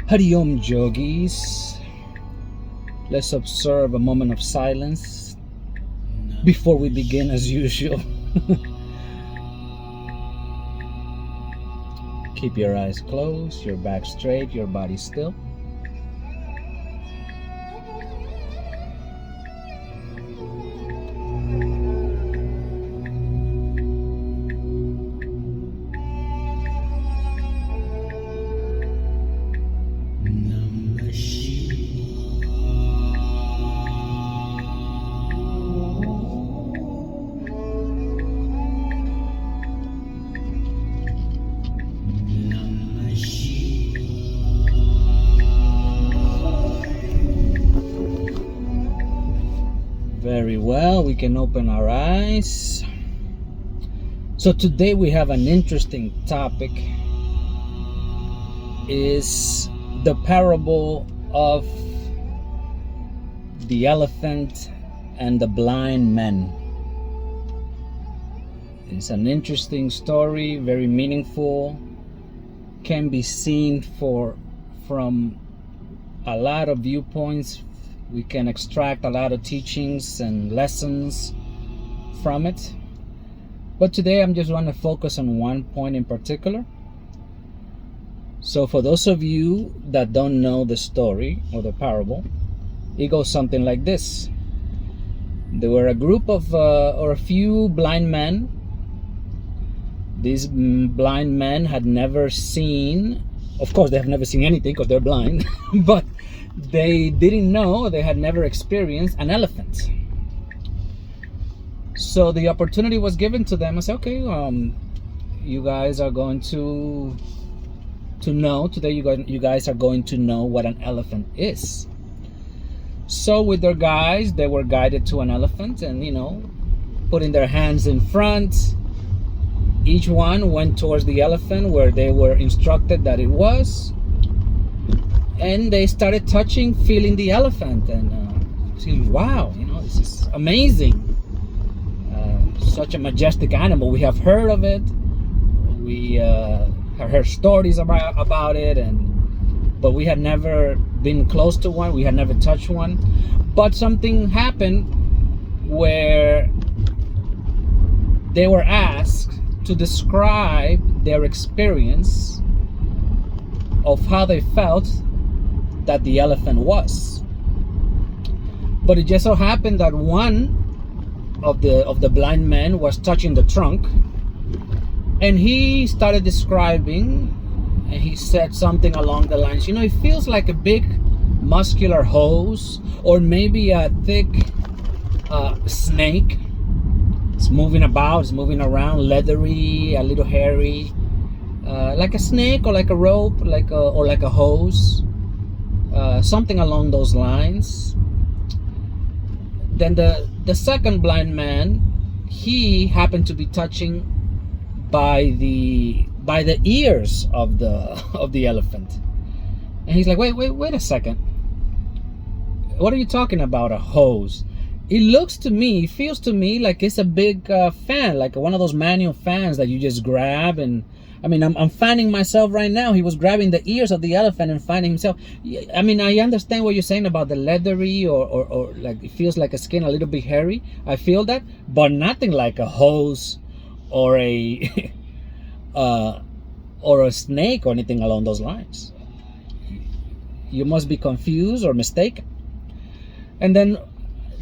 Hari Om Yogis. Let's observe a moment of silence before we begin as usual. Keep your eyes closed, your back straight, your body still. Very well, we can open our eyes. So today we have an interesting topic. Is the parable of the elephant and the blind men. It's an interesting story, very meaningful, can be seen from a lot of viewpoints. We can extract a lot of teachings and lessons from it. But today I'm just going to focus on one point in particular. So for those of you that don't know the story or the parable, it goes something like this. There were a group of or a few blind men. These blind men had never seen, of course they have never seen anything because they're blind, but they didn't know, they had never experienced an elephant. So the opportunity was given to them. I said, okay, you guys are going to know today. You guys are going to know what an elephant is. So with their guides, they were guided to an elephant, and putting their hands in front, each one went towards the elephant where they were instructed that it was, and they started touching, feeling the elephant, and saying, wow, this is amazing. Such a majestic animal. We have heard of it. We have heard stories about it, but we had never been close to one. We had never touched one. But something happened where they were asked to describe their experience of how they felt that the elephant was. But it just so happened that one of the blind men was touching the trunk, and he started describing, and he said something along the lines, it feels like a big muscular hose, or maybe a thick snake. It's moving about, it's moving around, leathery, a little hairy, like a snake, or like a rope, or like a hose, something along those lines. Then the second blind man, he happened to be touching by the ears of the elephant, and he's like, wait a second, what are you talking about, a hose? It feels to me like it's a big fan, like one of those manual fans that you just grab. And I'm fanning myself right now. He was grabbing the ears of the elephant and fanning himself. I understand what you're saying about the leathery or like it feels like a skin, a little bit hairy. I feel that, but nothing like a hose or a or a snake or anything along those lines. You must be confused or mistaken. And then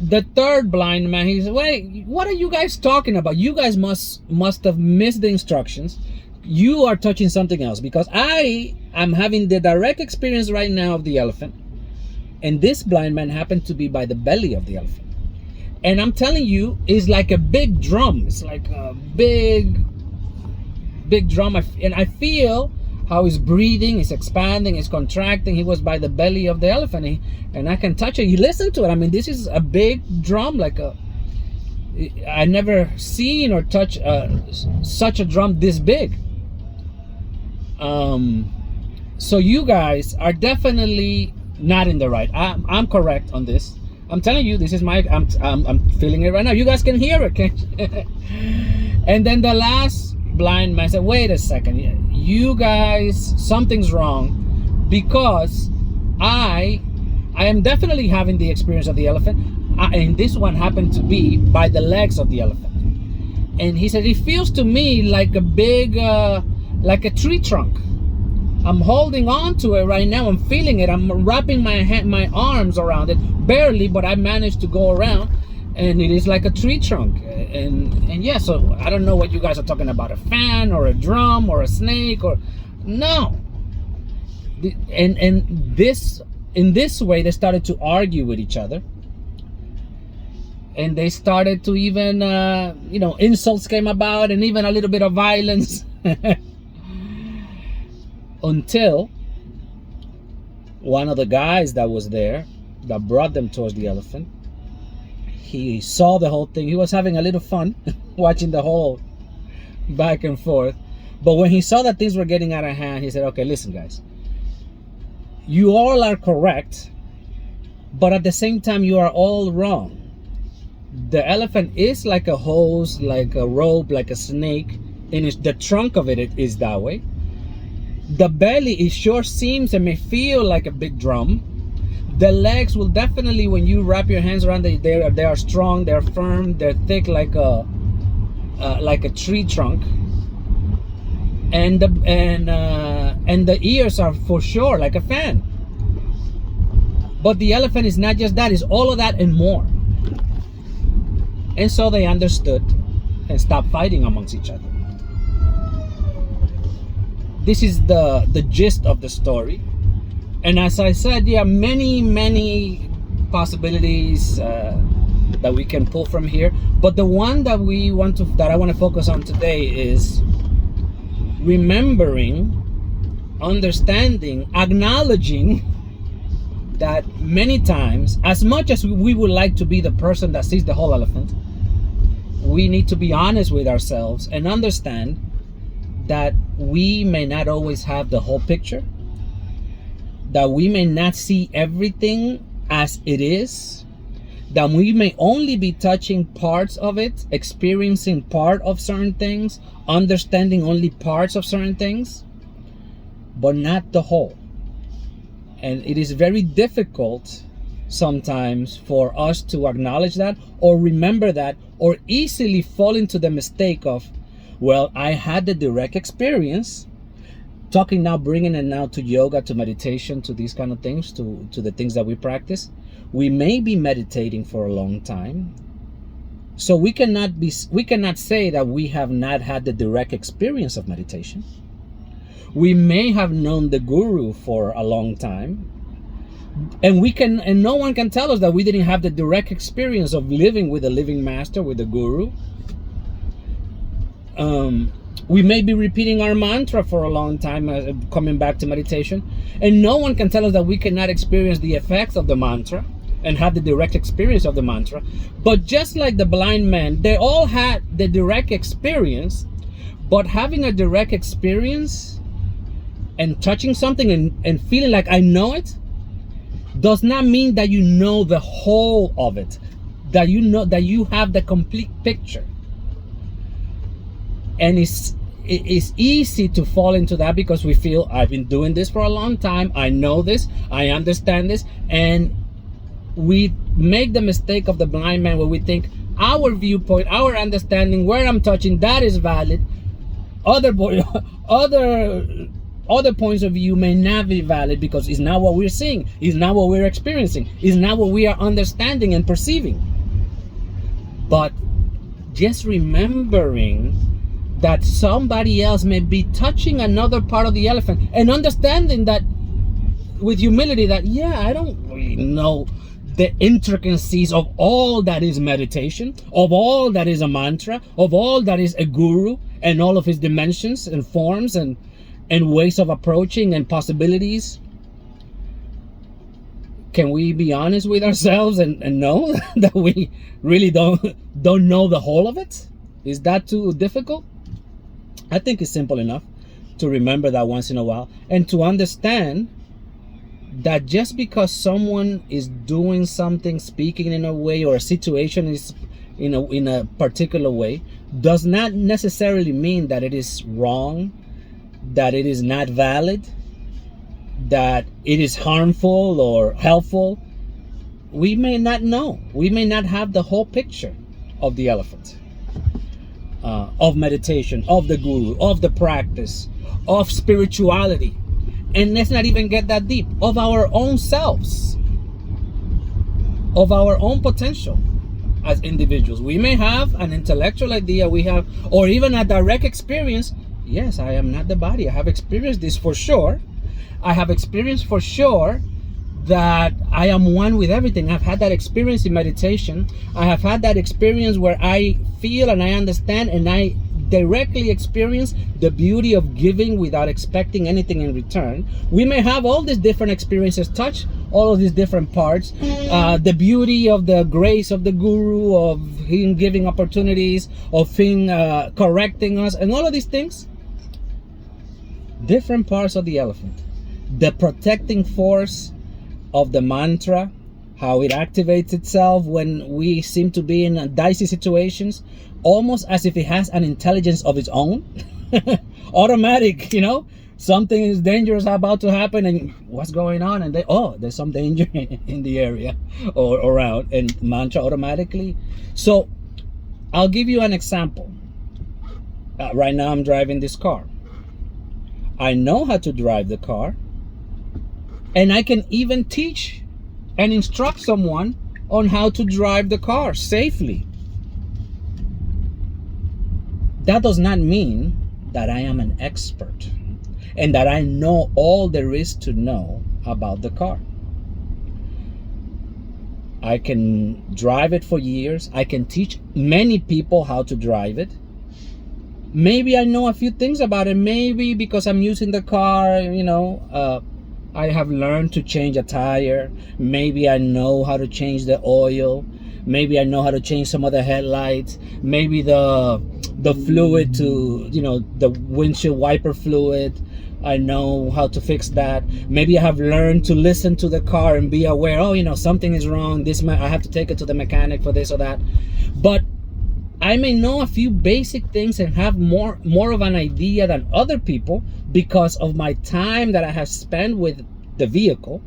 the third blind man, he said, wait, what are you guys talking about? You guys must have missed the instructions. You are touching something else, because I am having the direct experience right now of the elephant, and this blind man happened to be by the belly of the elephant. And I'm telling you, it's like a big drum. It's like a big drum. And I feel how he's breathing, he's expanding, he's contracting. He was by the belly of the elephant, and I can touch it. You listen to it. This is a big drum, I never seen or touched such a drum this big. So you guys are definitely not in the right. I'm correct on this. I'm telling you, this is I'm feeling it right now. You guys can hear it, can't you? And then the last blind man said, wait a second, you guys, something's wrong. because I am definitely having the experience of the elephant, and this one happened to be by the legs of the elephant. And he said, it feels to me like a big, like a tree trunk. I'm holding on to it right now. I'm feeling it. I'm wrapping my arms around it, barely, but I managed to go around, and it is like a tree trunk. And yeah, so I don't know what you guys are talking about, a fan or a drum or a snake or no. And this, in this way, they started to argue with each other. And they started to even, you know, insults came about, and even a little bit of violence. Until one of the guys that was there, that brought them towards the elephant, he saw the whole thing. He was having a little fun watching the whole back and forth. But when he saw that things were getting out of hand, he said, okay, listen, guys. You all are correct, but at the same time, you are all wrong. The elephant is like a hose, like a rope, like a snake, and the trunk of it is that way. The belly, it sure seems and may feel like a big drum. The legs will definitely, when you wrap your hands around it, they are strong, they're firm, they're thick like a tree trunk. And the ears are for sure like a fan. But the elephant is not just that, it's all of that and more. And so they understood and stopped fighting amongst each other. This is the gist of the story. And as I said, yeah, many possibilities that we can pull from here. But the one that I want to focus on today is remembering, understanding, acknowledging that many times, as much as we would like to be the person that sees the whole elephant, we need to be honest with ourselves and understand that we may not always have the whole picture, that we may not see everything as it is, that we may only be touching parts of it, experiencing part of certain things, understanding only parts of certain things, but not the whole. And it is very difficult sometimes for us to acknowledge that or remember that, or easily fall into the mistake of, well, I had the direct experience. Talking now, bringing it now to yoga, to meditation, to these kind of things, to the things that we practice. We may be meditating for a long time, so we cannot say that we have not had the direct experience of meditation. We may have known the guru for a long time, and no one can tell us that we didn't have the direct experience of living with a living master, with the guru. We may be repeating our mantra for a long time, coming back to meditation, and no one can tell us that we cannot experience the effects of the mantra and have the direct experience of the mantra. But just like the blind man, they all had the direct experience, but having a direct experience and touching something and feeling like I know it does not mean that you know the whole of it, that you know that you have the complete picture. And it's easy to fall into that because we feel, I've been doing this for a long time, I know this, I understand this, and we make the mistake of the blind man where we think our viewpoint, our understanding, where I'm touching, that is valid. Other points of view may not be valid because it's not what we're seeing, it's not what we're experiencing, it's not what we are understanding and perceiving. But just remembering that somebody else may be touching another part of the elephant, and understanding that with humility that, yeah, I don't really know the intricacies of all that is meditation, of all that is a mantra, of all that is a guru, and all of his dimensions and forms and ways of approaching and possibilities. Can we be honest with ourselves and know that we really don't know the whole of it? Is that too difficult? I think it's simple enough to remember that once in a while, and to understand that just because someone is doing something, speaking in a way, or a situation is in a particular way, does not necessarily mean that it is wrong, that it is not valid, that it is harmful or helpful, we may not know. We may not have the whole picture of the elephant, of meditation, of the guru, of the practice, of spirituality. And let's not even get that deep, of our own selves, of our own potential as individuals. We may have an intellectual idea, or even a direct experience. Yes, I am not the body. I have experienced this for sure. I have experienced for sure that I am one with everything. I've had that experience in meditation. I have had that experience where I feel and I understand and I directly experience the beauty of giving without expecting anything in return. We may have all these different experiences, touch all of these different parts, the beauty of the grace of the guru, of him giving opportunities, of him correcting us, and all of these things. Different parts of the elephant. The protecting force of the mantra, how it activates itself when we seem to be in dicey situations, almost as if it has an intelligence of its own. Automatic, something is dangerous about to happen, and what's going on, and there's some danger in the area or around, and mantra automatically. So I'll give you an example. Right now I'm driving this car. I know how to drive the car, and I can even teach and instruct someone on how to drive the car safely. That does not mean that I am an expert and that I know all there is to know about the car. I can drive it for years. I can teach many people how to drive it. Maybe I know a few things about it. Maybe because I'm using the car, I have learned to change a tire. Maybe I know how to change the oil. Maybe I know how to change some of the headlights. Maybe the fluid to, the windshield wiper fluid. I know how to fix that. Maybe I have learned to listen to the car and be aware, something is wrong. I have to take it to the mechanic for this or that. But I may know a few basic things and have more of an idea than other people because of my time that I have spent with the vehicle.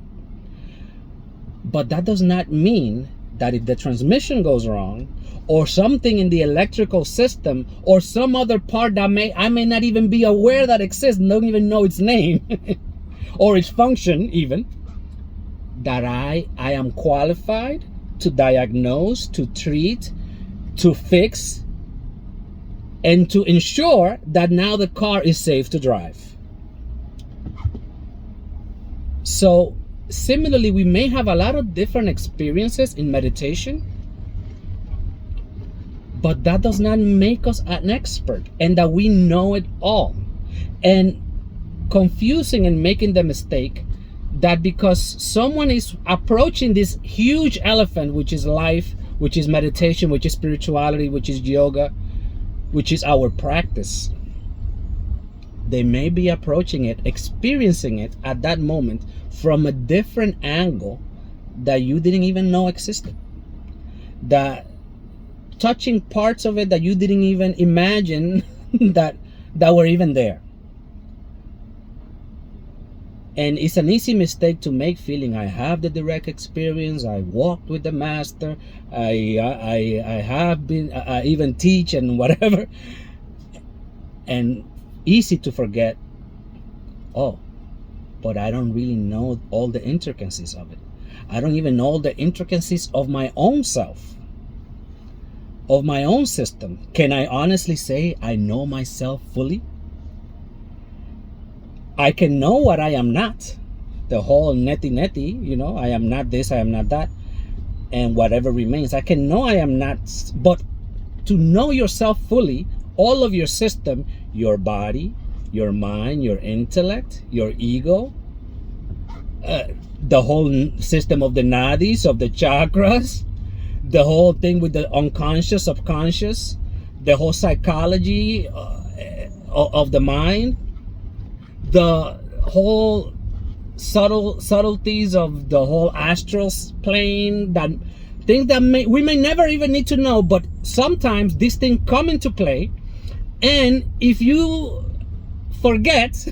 But that does not mean that if the transmission goes wrong, or something in the electrical system, or some other part that I may not even be aware that exists, don't even know its name or its function even, that I am qualified to diagnose, to treat, to fix, and to ensure that now the car is safe to drive. So similarly, we may have a lot of different experiences in meditation, but that does not make us an expert and that we know it all. And confusing and making the mistake that because someone is approaching this huge elephant, which is life, which is meditation, which is spirituality, which is yoga, which is our practice, they may be approaching it, experiencing it at that moment from a different angle that you didn't even know existed. That touching parts of it that you didn't even imagine that were even there. And it's an easy mistake to make, feeling I have the direct experience, I walked with the master, I have been, I even teach and whatever. And easy to forget, but I don't really know all the intricacies of it. I don't even know all the intricacies of my own self, of my own system. Can I honestly say I know myself fully? I can know what I am not. The whole neti, I am not this, I am not that, and whatever remains. I can know I am not, but to know yourself fully, all of your system, your body, your mind, your intellect, your ego, the whole system of the nadis, of the chakras, the whole thing with the unconscious, subconscious, the whole psychology of the mind, the whole subtleties of the whole astral plane, that things that we may never even need to know, but sometimes these things come into play. And if you forget,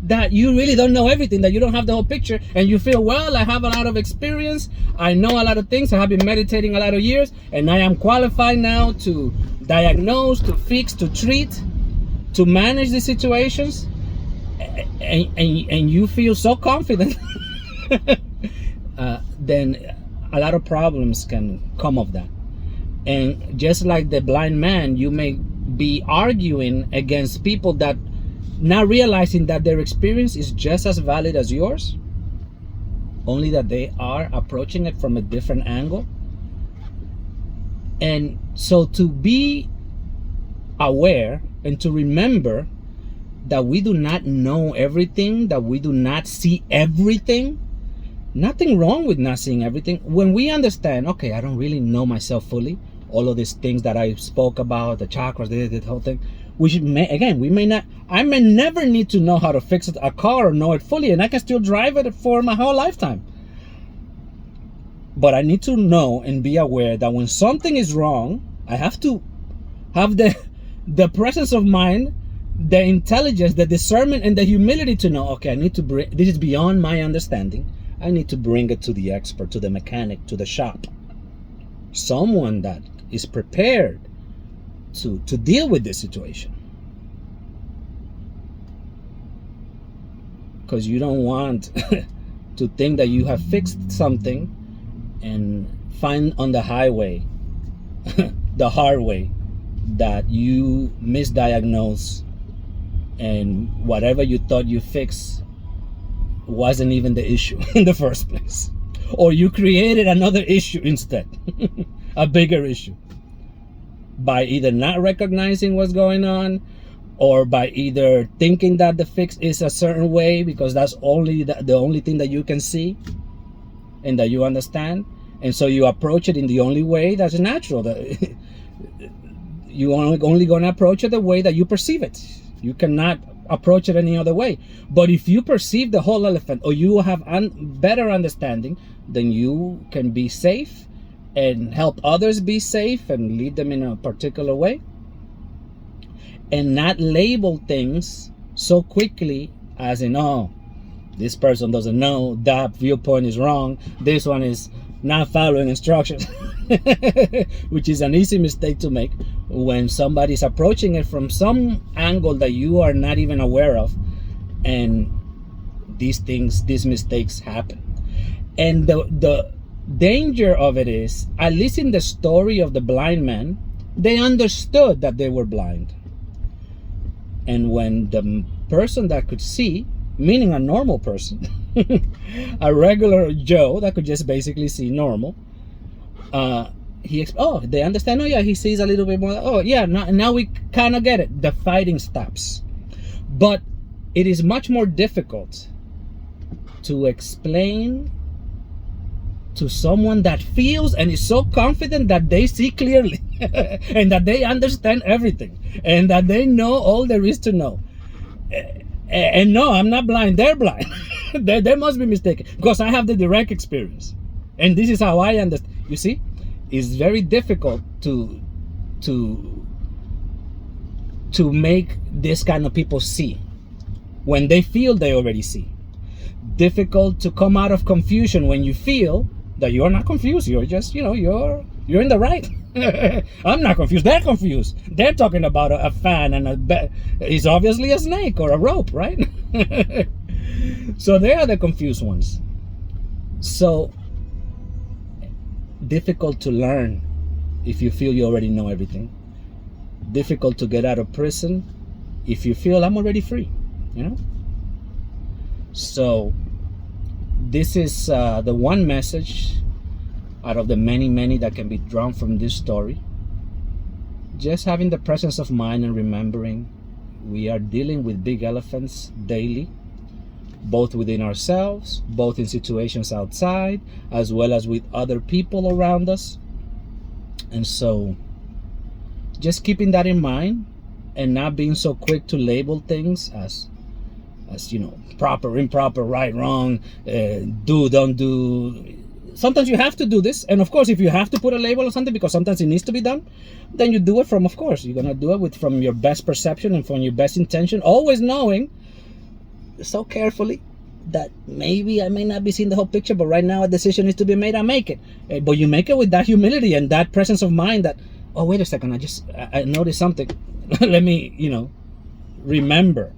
that you really don't know everything, that you don't have the whole picture, and you feel, well, I have a lot of experience, I know a lot of things, I have been meditating a lot of years, and I am qualified now to diagnose, to fix, to treat, to manage the situations, and you feel so confident, then a lot of problems can come of that. And just like the blind man, you may be arguing against people that not realizing that their experience is just as valid as yours, only that they are approaching it from a different angle. And so to be aware and to remember that we do not know everything, that we do not see everything. Nothing wrong with not seeing everything. When we understand, okay, I don't really know myself fully, all of these things that I spoke about, the chakras, the whole thing, we may not, I may never need to know how to fix a car or know it fully, and I can still drive it for my whole lifetime. But I need to know and be aware that when something is wrong, I have to have the presence of mind, the intelligence, the discernment, and the humility to know, okay, I need to bring, this is beyond my understanding. I need to bring it to the expert, to the mechanic, to the shop. Someone that is prepared to deal with this situation. Because you don't want to think that you have fixed something and find on the highway, the hard way, that you misdiagnosed and whatever you thought you fixed wasn't even the issue in the first place. Or you created another issue instead, a bigger issue, by either not recognizing what's going on, or by either thinking that the fix is a certain way because that's only the only thing that you can see and that you understand. And so you approach it in the only way that's natural. That you only going to approach it the way that you perceive it. You cannot approach it any other way. But if you perceive the whole elephant, or you have better understanding, then you can be safe and help others be safe and lead them in a particular way, and not label things so quickly as in, oh, this person doesn't know, that viewpoint is wrong, this one is not following instructions, which is an easy mistake to make when somebody's approaching it from some angle that you are not even aware of. And these mistakes happen. And the danger of it is, at least in the story of the blind man, they understood that they were blind. And when the person that could see, meaning a normal person, a regular Joe that could just basically see normal, they understand. Oh yeah, he sees a little bit more. Oh yeah, now we kind of get it. The fighting stops. But it is much more difficult to explain to someone that feels and is so confident that they see clearly and that they understand everything and that they know all there is to know. And no, I'm not blind, they're blind. they must be mistaken, because I have the direct experience. And this is how I understand. You see, it's very difficult to make this kind of people see when they feel they already see. Difficult to come out of confusion when you feel that you're not confused. You're just, you're in the right. I'm not confused. They're confused. They're talking about a fan and it's obviously a snake or a rope, right? So they are the confused ones. So difficult to learn if you feel you already know everything. Difficult to get out of prison if you feel I'm already free, So this is the one message out of the many that can be drawn from this story. Just having the presence of mind and remembering we are dealing with big elephants daily, both within ourselves, both in situations outside, as well as with other people around us. And so just keeping that in mind and not being so quick to label things as proper, improper, right, wrong, do, don't do. Sometimes you have to do this, and of course, if you have to put a label on something because sometimes it needs to be done, then you do it from, of course, you're gonna do it from your best perception and from your best intention, always knowing so carefully that maybe I may not be seeing the whole picture, but right now a decision is to be made. I make it. But you make it with that humility and that presence of mind that, oh, wait a second, I noticed something. Let me, remember.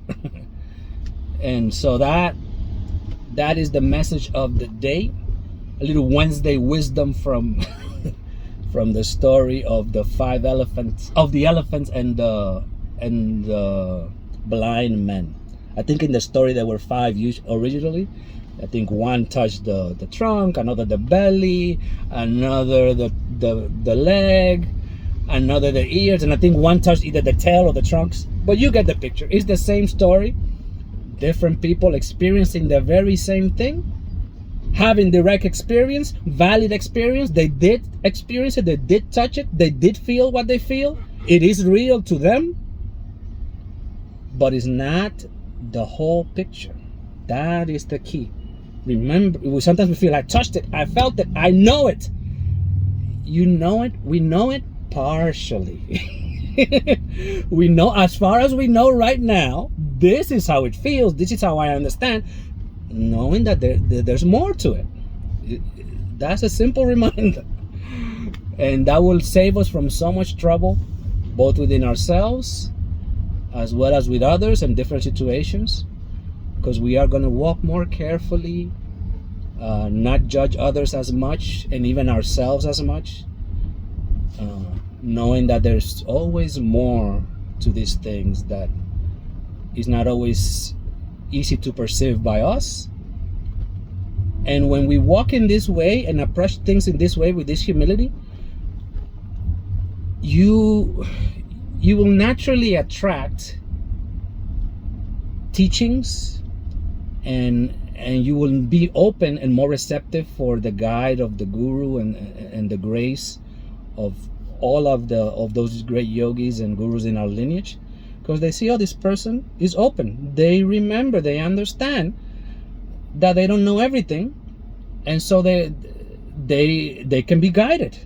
And so that is the message of the day. A little Wednesday wisdom from from the story of the elephants and the blind men. I think in the story there were 5 originally. I think one touched the trunk, another the belly, another the leg, another the ears, and I think one touched either the tail or the trunks. But you get the picture. It's the same story. Different people experiencing the very same thing, having direct experience, valid experience. They did experience it, they did touch it, they did feel what they feel. It is real to them, but it's not the whole picture. That is the key. Remember, sometimes we feel I touched it, I felt it, I know it. You know it, we know it partially. We know, as far as we know right now, this is how it feels, this is how I understand, knowing that there's more to it. That's a simple reminder, and that will save us from so much trouble, both within ourselves as well as with others in different situations, because we are going to walk more carefully, not judge others as much, and even ourselves as much, knowing that there's always more to these things that is not always easy to perceive by us. And when we walk in this way and approach things in this way with this humility, you will naturally attract teachings, and you will be open and more receptive for the guide of the guru and the grace of all of those great yogis and gurus in our lineage, because they see, oh, this person is open, they remember, they understand that they don't know everything, and so they can be guided.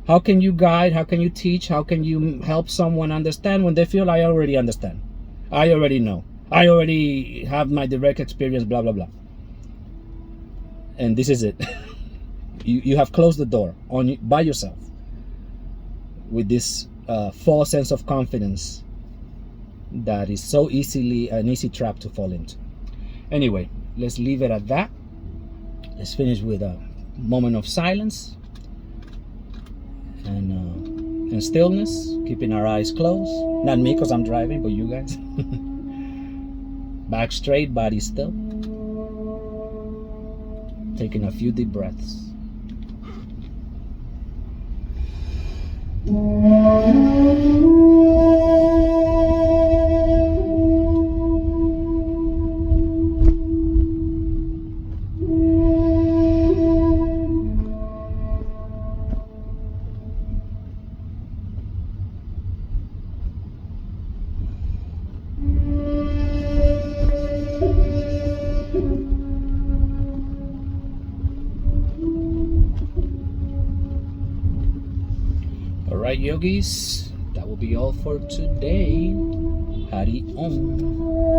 How can you guide, how can you teach, how can you help someone understand when they feel, I already understand, I already know, I already have my direct experience, blah blah blah, and this is it. You have closed the door on by yourself with this false sense of confidence that is so easily an easy trap to fall into. Anyway, let's leave it at that. Let's finish with a moment of silence and stillness, keeping our eyes closed. Not me, because I'm driving, but you guys. Back straight, body still. Taking a few deep breaths. Alright, yogis, that will be all for today. Hari Om.